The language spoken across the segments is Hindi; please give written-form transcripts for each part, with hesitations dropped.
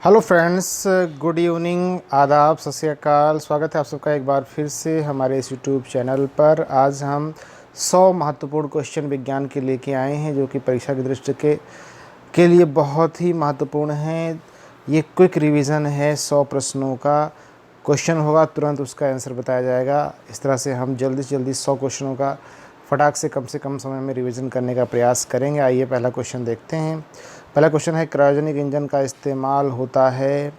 हेलो फ्रेंड्स, गुड इवनिंग, आदाब, सत श्री अकाल। स्वागत है आप सबका एक बार फिर से हमारे इस यूट्यूब चैनल पर। आज हम 100 महत्वपूर्ण क्वेश्चन विज्ञान के लेके आए हैं जो कि परीक्षा की दृष्टि के लिए बहुत ही महत्वपूर्ण हैं। ये क्विक रिवीजन है, 100 प्रश्नों का क्वेश्चन होगा, तुरंत उसका आंसर बताया जाएगा। इस तरह से हम जल्दी से जल्दी 100 क्वेश्चनों का फटाक से कम समय में रिवीजन करने का प्रयास करेंगे। आइए पहला क्वेश्चन देखते हैं। पहला क्वेश्चन है, क्रायोजेनिक इंजन का इस्तेमाल होता है।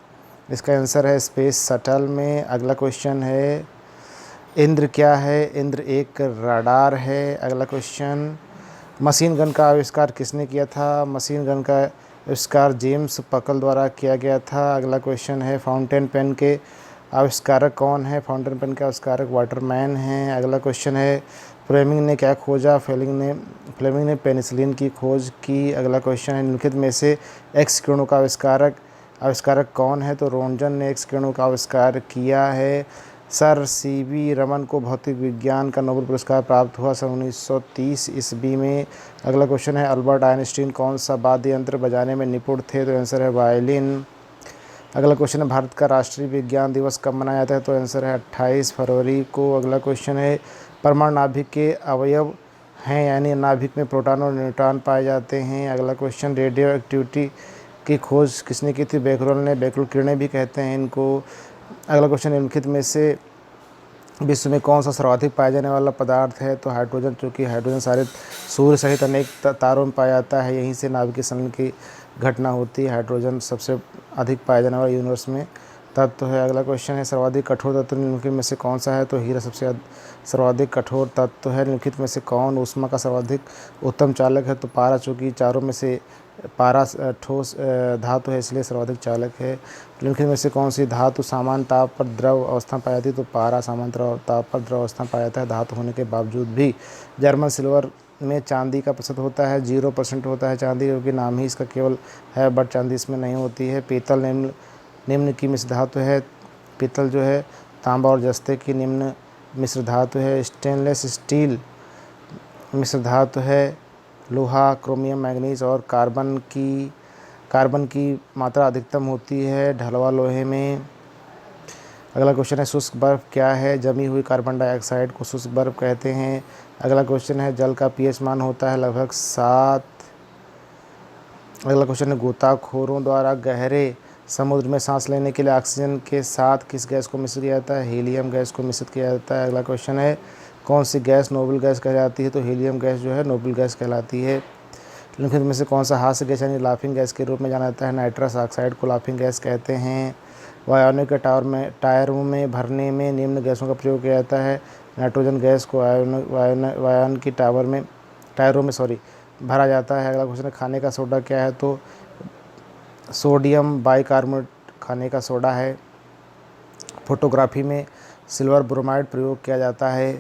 इसका आंसर है स्पेस शटल में। अगला क्वेश्चन है, इंद्र क्या है? इंद्र एक रडार है। अगला क्वेश्चन, मशीन गन का आविष्कार किसने किया था? मशीन गन का आविष्कार जेम्स पकल द्वारा किया गया था। अगला क्वेश्चन है, फाउंटेन पेन के आविष्कारक कौन है? फाउंटेन पेन के आविष्कारक वाटरमैन हैं। अगला क्वेश्चन है, फ्लेमिंग ने क्या खोजा? फ्लेमिंग ने पेनिसिलिन की खोज की। अगला क्वेश्चन है, निम्नलिखित में से एक्स किरणों का आविष्कारक कौन है? तो रोंटगन ने एक्स किरणों का आविष्कार किया है। सर सीवी रमन को भौतिक विज्ञान का नोबेल पुरस्कार प्राप्त हुआ सन 1930 ईस्वी में। अगला क्वेश्चन है, अल्बर्ट आइंस्टीन कौन सा वाद्य यंत्र बजाने में निपुण थे? तो आंसर है वायलिन। अगला क्वेश्चन है, भारत का राष्ट्रीय विज्ञान दिवस कब मनाया जाता है? तो आंसर है 28 फरवरी को। अगला क्वेश्चन है, परमाणु नाभिक के अवयव हैं, यानी नाभिक में प्रोटॉन और न्यूट्रॉन पाए जाते हैं। अगला क्वेश्चन, रेडियो एक्टिविटी की खोज किसने की थी? बेकरल ने। बेकरल किरणें भी कहते हैं इनको। अगला क्वेश्चन, निम्नलिखित में से विश्व में कौन सा सर्वाधिक पाया जाने वाला पदार्थ है? तो हाइड्रोजन, चूँकि हाइड्रोजन सारे सूर्य सहित अनेक तारों में पाया जाता है, यहीं से नाभिकीय संलयन की घटना होती है। हाइड्रोजन सबसे अधिक पाया जाने वाला यूनिवर्स में तत्व है। अगला क्वेश्चन है, सर्वाधिक कठोर तत्व निम्नलिखित में से कौन सा है? तो हीरा सबसे सर्वाधिक कठोर तत्व है। निम्नलिखित में से कौन ऊष्मा का सर्वाधिक उत्तम चालक है? तो पारा, चूँकि चारों में से पारा ठोस धातु है, इसलिए सर्वाधिक चालक है। निम्नलिखित में से कौन सी धातु सामान्य ताप पर द्रव अवस्था पाई जाती है? तो पारा सामान्य ताप पर द्रव अवस्था पाया जाता है धातु होने के बावजूद भी। जर्मन सिल्वर में चांदी का प्रतिशत होता है 0% होता है चांदी, क्योंकि नाम ही इसका केवल है, बट चांदी इसमें नहीं होती है। पीतल निम्न की मिश्र धातु है। पीतल जो है तांबा और जस्ते की निम्न मिश्र धातु है। स्टेनलेस स्टील मिश्र धातु है। लोहा, क्रोमियम, मैंगनीज और कार्बन की मात्रा अधिकतम होती है ढलवा लोहे में। अगला क्वेश्चन है, शुष्क बर्फ क्या है? जमी हुई कार्बन डाइऑक्साइड को शुष्क बर्फ कहते हैं। अगला क्वेश्चन है, जल का पीएच मान होता है लगभग 7। अगला क्वेश्चन है, गोताखोरों द्वारा गहरे समुद्र में सांस लेने के लिए ऑक्सीजन के साथ किस गैस को मिश्रित किया जाता है? हीलियम गैस को मिश्रित किया जाता है। अगला क्वेश्चन है, कौन सी गैस नोबेल गैस कहलाती है? तो हीलियम गैस जो है नोबेल गैस कहलाती है। निम्नलिखित में से कौन सा हास्य गैस यानी लाफिंग गैस के रूप में जाना जाता है? नाइट्रस ऑक्साइड को लाफिंग गैस कहते हैं। वायनों के टायरों में भरने में निम्न गैसों का प्रयोग किया जाता है। नाइट्रोजन गैस को वायन की टायरों में भरा जाता है। अगला क्वेश्चन है, खाने का सोडा क्या है? तो सोडियम बाइकार्बोनेट खाने का सोडा है। फोटोग्राफी में सिल्वर ब्रोमाइड प्रयोग किया जाता है।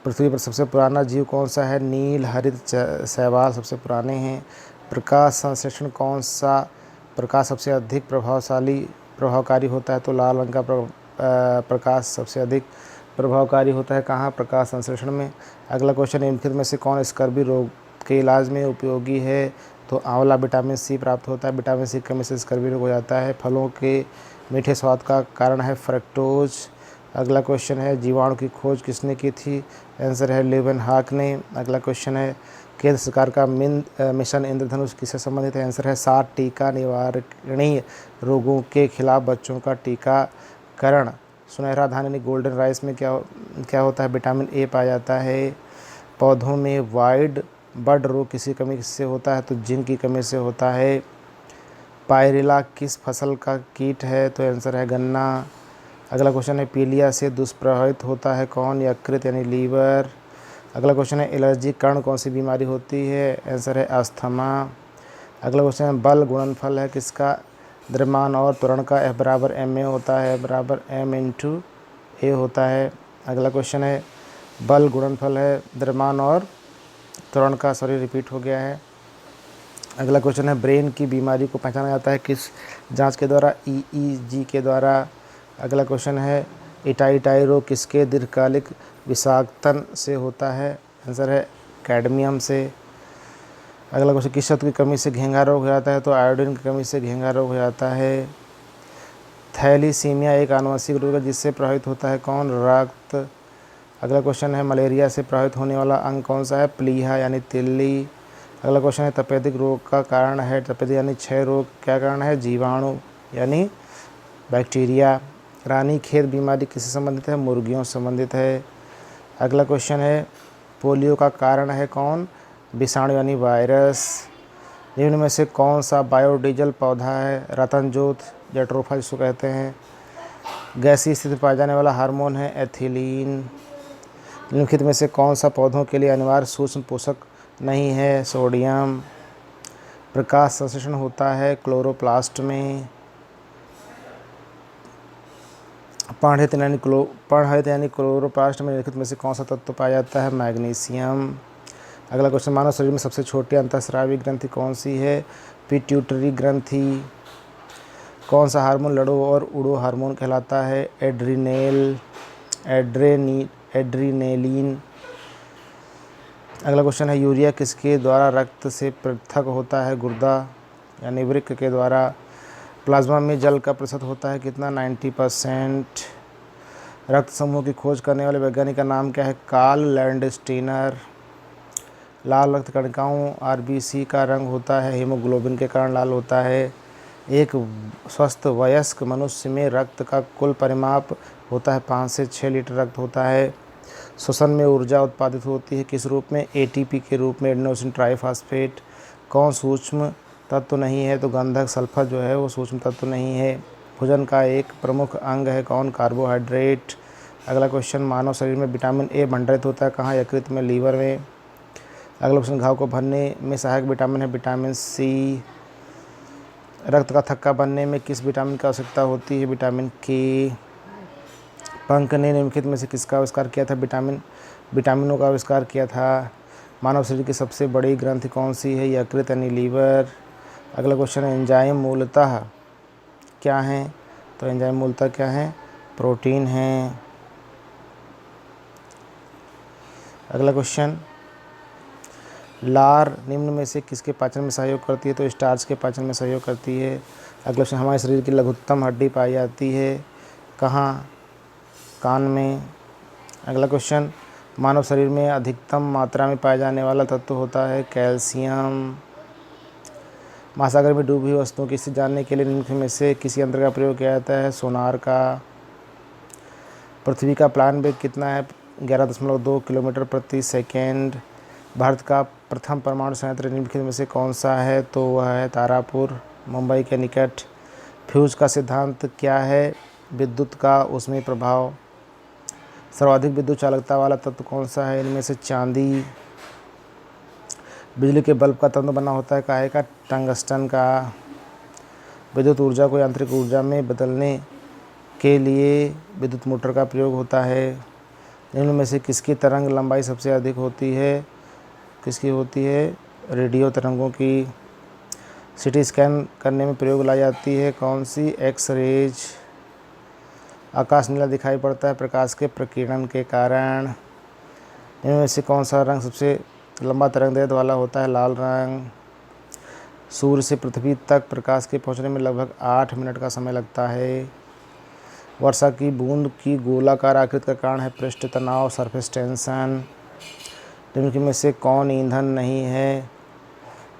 पृथ्वी पर सबसे पुराना जीव कौन सा है? नील हरित शैवाल सबसे पुराने हैं। प्रकाश संश्लेषण कौन सा प्रकाश सबसे अधिक प्रभावकारी होता है? तो लाल रंग का प्रकाश सबसे अधिक प्रभावकारी होता है। कहाँ? प्रकाश संश्लेषण में। अगला क्वेश्चन, निम्नलिखित में से कौन स्कर्वी रोग के इलाज में उपयोगी है? तो आंवला विटामिन सी प्राप्त होता है। विटामिन सी की कमी से स्कर्वी रोग हो जाता है। फलों के मीठे स्वाद का कारण है फ्रक्टोज। अगला क्वेश्चन है, जीवाणु की खोज किसने की थी? आंसर है लेवेनहॉक ने। अगला क्वेश्चन है, केंद्र सरकार का मिशन इंद्रधनुष किससे संबंधित है? आंसर है 7 टीका निवारणीय रोगों के खिलाफ बच्चों का टीकाकरण। सुनहरा धान यानी गोल्डन राइस में क्या होता है? विटामिन ए पाया जाता है। पौधों में वाइड बड रोग किसी कमी से होता है? तो जिंक की कमी से होता है। पायरिला किस फसल का कीट है? तो आंसर है गन्ना। अगला क्वेश्चन है, पीलिया से दुष्प्रभावित होता है कौन? यकृत यानी लीवर। अगला क्वेश्चन है, एलर्जी कारण कौन सी बीमारी होती है? आंसर है अस्थमा। अगला क्वेश्चन है, बल गुणनफल है किसका? द्रव्यमान और त्वरण का। F बराबर ma होता है। F बराबर m इंटू a होता है। अगला क्वेश्चन है, बल गुणनफल है द्रव्यमान और त्वरण का। रिपीट हो गया है। अगला क्वेश्चन है, ब्रेन की बीमारी को पहचाना जाता है किस जांच के द्वारा? EEG के द्वारा। अगला क्वेश्चन है, इटाई रोग किसके दीर्घकालिक विषाक्तन से होता है? आंसर है कैडमियम से। अगला क्वेश्चन, किस तत्व की कमी से घेंघा रोग हो जाता है? तो आयोडीन की कमी से घेंघा रोग हो जाता है। थैलीसीमिया एक आनुवंशिक रोग है जिससे प्रभावित होता है कौन? रक्त। अगला क्वेश्चन है मलेरिया से प्रभावित होने वाला अंग कौन सा है? प्लीहा यानी तिल्ली। अगला क्वेश्चन है तपेदिक रोग का कारण है, तपेदिक यानी क्षय रोग क्या कारण है? जीवाणु यानी बैक्टीरिया। रानीखेत बीमारी किससे संबंधित है? मुर्गियों से संबंधित है। अगला क्वेश्चन है पोलियो का कारण है कौन? विषाणु यानी वायरस। निम्न में से कौन सा बायोडीजल पौधा है? रतनजोत जट्रोफा जिसको कहते हैं। गैसीय स्थिति पाया जाने वाला हार्मोन है एथिलीन। निम्नलिखित में से कौन सा पौधों के लिए अनिवार्य सूक्ष्म पोषक नहीं है? सोडियम। प्रकाश संश्लेषण होता है क्लोरोप्लास्ट में। पर्णहरित यानी क्लोरोप्लास्ट में निम्नलिखित में से कौन सा तत्व पाया जाता है? मैग्नीशियम। अगला क्वेश्चन मानव शरीर में सबसे छोटी अंतःस्रावी ग्रंथि कौन सी है? पिट्यूटरी ग्रंथि। कौन सा हार्मोन लड़ो और उड़ो हार्मोन कहलाता है? एड्रेनेलिन। अगला क्वेश्चन है यूरिया किसके द्वारा रक्त से पृथक होता है? गुर्दा यानी वृक्क के द्वारा। प्लाज्मा में जल का प्रतिशत होता है कितना? 90%। रक्त समूह की खोज करने वाले वैज्ञानिक का नाम क्या है? Karl Landsteiner. लाल रक्त कणिकाओं आरबीसी का रंग होता है हीमोग्लोबिन के कारण लाल होता है। एक स्वस्थ वयस्क मनुष्य में रक्त का कुल परिमाप होता है 5 से 6 लीटर रक्त होता है। श्वसन में ऊर्जा उत्पादित होती है किस रूप में? एटीपी के रूप में, एडेनोसिन ट्राइफॉस्फेट। कौन सूक्ष्म तत्व नहीं है? तो गंधक सल्फर जो है वो सूक्ष्म तत्व नहीं है। भोजन का एक प्रमुख अंग है कौन? कार्बोहाइड्रेट। अगला क्वेश्चन मानव शरीर में विटामिन ए भंडारित होता है कहाँ? यकृत में, लीवर में। अगला क्वेश्चन घाव को भरने में सहायक विटामिन है विटामिन सी। रक्त का थक्का बनने में किस विटामिन की आवश्यकता होती है? विटामिन के। पंक ने निम्नलिखित में से किसका आविष्कार किया था? विटामिनों का आविष्कार किया था। मानव शरीर की सबसे बड़ी ग्रंथि कौन सी है? यकृत यानी लीवर। अगला क्वेश्चन है एंजाइम मूलतः क्या हैं? तो एंजाइम मूलतः क्या है? प्रोटीन हैं। अगला क्वेश्चन लार निम्न में से किसके पाचन में सहयोग करती है? तो स्टार्च के पाचन में सहयोग करती है। अगला क्वेश्चन हमारे शरीर की लघुत्तम हड्डी पाई जाती है कहाँ? कान में। अगला क्वेश्चन मानव शरीर में अधिकतम मात्रा में पाया जाने वाला तत्व होता है कैल्शियम। महासागर में डूबी हुई वस्तुओं की स्थिति जानने के लिए निम्न में से किसी यंत्र का प्रयोग किया जाता है? सोनार का। पृथ्वी का प्लान वेग कितना है? 11.2 किलोमीटर प्रति सेकेंड। भारत का प्रथम परमाणु संयंत्र निम्नलिखित में से कौन सा है? तो वह है तारापुर, मुंबई के निकट। फ्यूज का सिद्धांत क्या है? विद्युत का ऊष्मीय प्रभाव। सर्वाधिक विद्युत चालकता वाला तत्व कौन सा है? इनमें से चांदी। बिजली के बल्ब का तंतु बना होता है काहे का? टंगस्टन का। विद्युत ऊर्जा को यांत्रिक ऊर्जा में बदलने के लिए विद्युत मोटर का प्रयोग होता है। निम्न में से किसकी तरंग लंबाई सबसे अधिक होती है? किसकी होती है? रेडियो तरंगों की। सिटी स्कैन करने में प्रयोग लाई जाती है कौन सी? एक्सरेज। आकाश नीला दिखाई पड़ता है प्रकाश के प्रकीर्णन के कारण। इनमें से कौन सा रंग सबसे लंबा तरंगदैर्घ्य वाला होता है? लाल रंग। सूर्य से पृथ्वी तक प्रकाश के पहुंचने में लगभग 8 मिनट का समय लगता है। वर्षा की बूंद की गोलाकार आकृति का कारण है पृष्ठ तनाव, सरफेस टेंशन। निम्नलिखित में से कौन ईंधन नहीं है?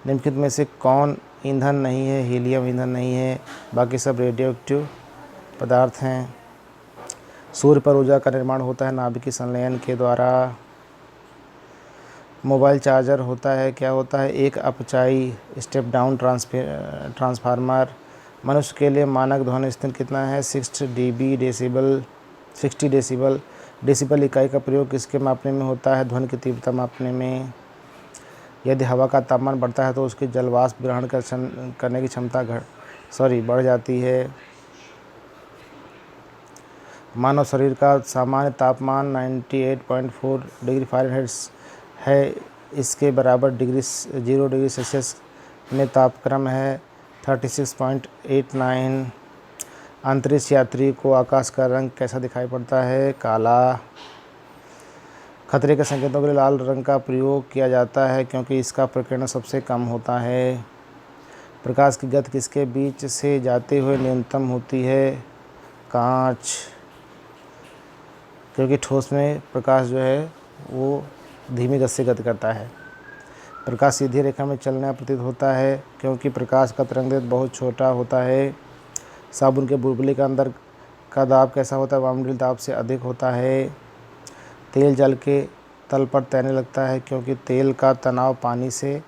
निम्नलिखित में से कौन ईंधन नहीं है? हीलियम ईंधन नहीं है, बाकी सब रेडियो एक्टिव पदार्थ हैं। सूर्य पर ऊर्जा का निर्माण होता है नाभिकीय संलयन के द्वारा। मोबाइल चार्जर होता है क्या होता है? एक अपचाई स्टेप डाउन ट्रांसफार्मर। मनुष्य के लिए मानक ध्वनि स्तर कितना है? 60 डेसिबल। डेसिबल इकाई का प्रयोग किसके मापने में होता है? ध्वनि की तीव्रता मापने में। यदि हवा का तापमान बढ़ता है तो उसकी जलवाष्प ग्रहण करने की क्षमता बढ़ जाती है। मानव शरीर का सामान्य तापमान 98.4 डिग्री फ़ारेनहाइट है। इसके बराबर 0 डिग्री सेल्सियस में तापक्रम है 36.89। अंतरिक्ष यात्री को आकाश का रंग कैसा दिखाई पड़ता है? काला। खतरे के संकेतों के लिए लाल रंग का प्रयोग किया जाता है क्योंकि इसका प्रकीर्णन सबसे कम होता है। प्रकाश की गति किसके बीच से जाते हुए न्यूनतम होती है? कांच, क्योंकि ठोस में प्रकाश जो है वो धीमी गति से गति करता है। प्रकाश सीधी रेखा में चलना प्रतीत होता है क्योंकि प्रकाश का तरंगदैर्घ्य बहुत छोटा होता है। साबुन के बुलबुले का अंदर का दाब कैसा होता है? वायुमंडलीय दाब से अधिक होता है। तेल जल के तल पर तैरने लगता है क्योंकि तेल का तनाव पानी से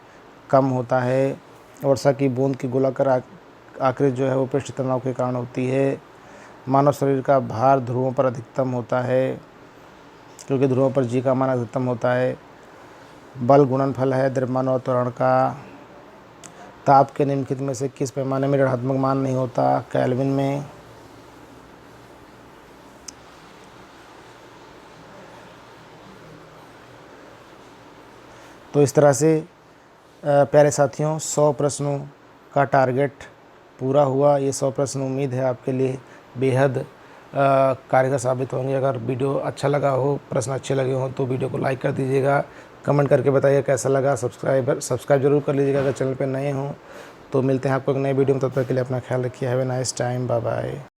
कम होता है। वर्षा की बूंद की गोलाकार आकृति जो है वो पृष्ठ तनाव के कारण होती है। मानव शरीर का भार ध्रुवों पर अधिकतम होता है क्योंकि ध्रुवों पर जी का मान अधिकतम होता है। बल गुणनफल है द्रव्यमान और त्वरण का। ताप के निम्नलिखित में से किस पैमाने में ऋणात्मक मान नहीं होता? केल्विन में। तो इस तरह से प्यारे साथियों 100 प्रश्नों का टारगेट पूरा हुआ। ये 100 प्रश्न उम्मीद है आपके लिए बेहद कारगर साबित होंगे। अगर वीडियो अच्छा लगा हो, प्रश्न अच्छे लगे हों तो वीडियो को लाइक कर दीजिएगा, कमेंट करके बताइए कैसा लगा। सब्सक्राइब जरूर कर लीजिएगा अगर चैनल पे नए हों। तो मिलते हैं आपको एक नए वीडियो में, तब तक के लिए अपना ख्याल रखिए। Have a nice time, bye bye.